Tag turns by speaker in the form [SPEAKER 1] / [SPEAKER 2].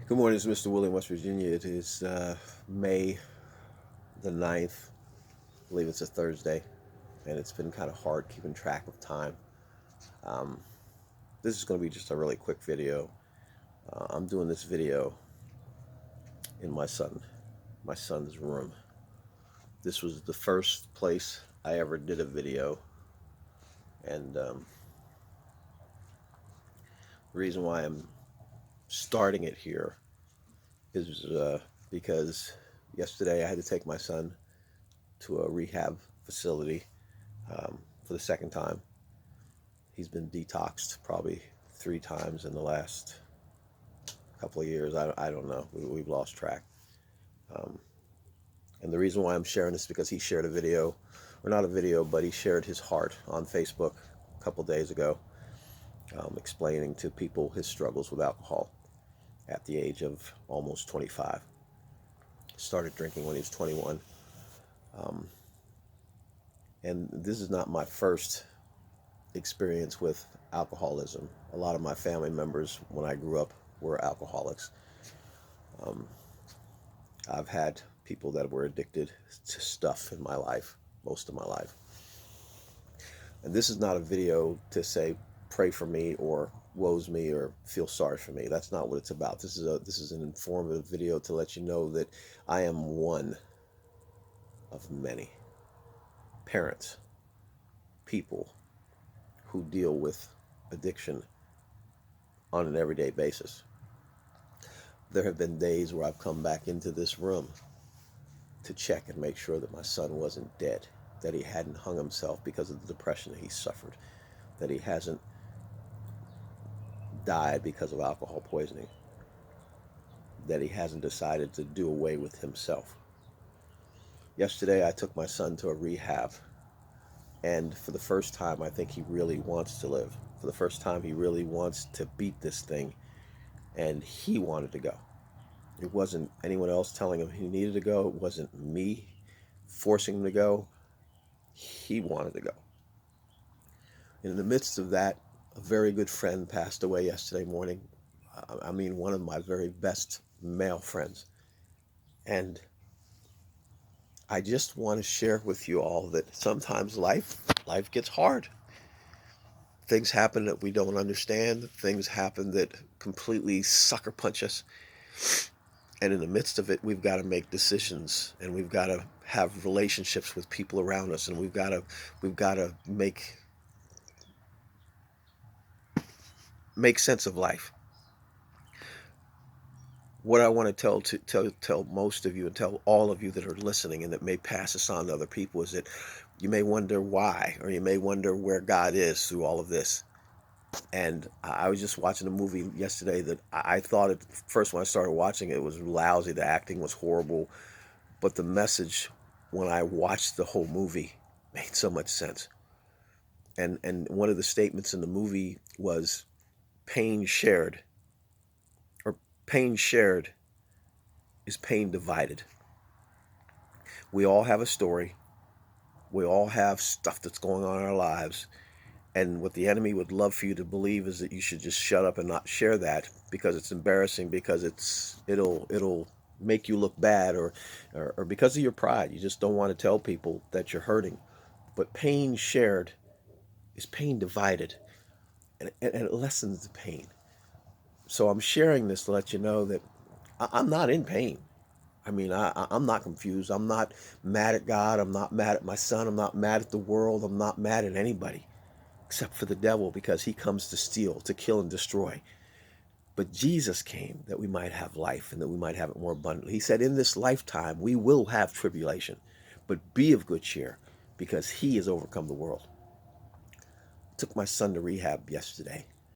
[SPEAKER 1] Good morning, it's Mr. William, West Virginia. It is May the 9th. I believe it's a Thursday, and it's been kind of hard keeping track of time. Um, this is going to be just a really quick video. I'm doing this video in my son's room. This was the first place I ever did a video, and the reason why I'm starting it here is because yesterday I had to take my son to a rehab facility for the second time. He's been detoxed probably 3 times in the last couple of years. I don't know. We've lost track. Um, and the reason why I'm sharing this is because he shared a video, or not a video, but he shared his heart on Facebook a couple days ago, explaining to people his struggles with alcohol at the age of almost 25. Started drinking when he was 21. Um, and this is not my first experience with alcoholism. A lot of my family members, when I grew up, were alcoholics. Um, I've had people that were addicted to stuff in my life, most of my life. And this is not a video to say, pray for me or woes me or feel sorry for me. That's not what it's about. This is an informative video to let you know that I am one of many parents, people who deal with addiction on an everyday basis. There have been days where I've come back into this room to check and make sure that my son wasn't dead, that he hadn't hung himself because of the depression that he suffered, that he hasn't died because of alcohol poisoning, that he hasn't decided to do away with himself. Yesterday, I took my son to a rehab, and for the first time, I think he really wants to live. For the first time, he really wants to beat this thing, and he wanted to go. It wasn't anyone else telling him he needed to go. It wasn't me forcing him to go. He wanted to go. And in the midst of that, a very good friend passed away yesterday morning. I mean, one of my very best male friends. And I just want to share with you all that sometimes life gets hard. Things happen that we don't understand. Things happen that completely sucker punch us. And in the midst of it, we've got to make decisions, and we've got to have relationships with people around us, and we've got to make sense of life. What I want to tell most of you, and tell all of you that are listening and that may pass this on to other people, is that you may wonder why, or you may wonder where God is through all of this. And I was just watching a movie yesterday that I thought at first, when I started watching it, it was lousy. The acting was horrible, but the message, when I watched the whole movie, made so much sense. And one of the statements in the movie was, pain shared, or pain shared is pain divided. We all have a story. We all have stuff that's going on in our lives. And what the enemy would love for you to believe is that you should just shut up and not share that, because it's embarrassing, because it'll make you look bad, or because of your pride. You just don't want to tell people that you're hurting. But pain shared is pain divided, and it lessens the pain. So I'm sharing this to let you know that I'm not in pain. I mean, I'm not confused. I'm not mad at God. I'm not mad at my son. I'm not mad at the world. I'm not mad at anybody except for the devil, because he comes to steal, to kill, and destroy. But Jesus came that we might have life, and that we might have it more abundantly. He said, in this lifetime, we will have tribulation, but be of good cheer, because he has overcome the world. I took my son to rehab yesterday.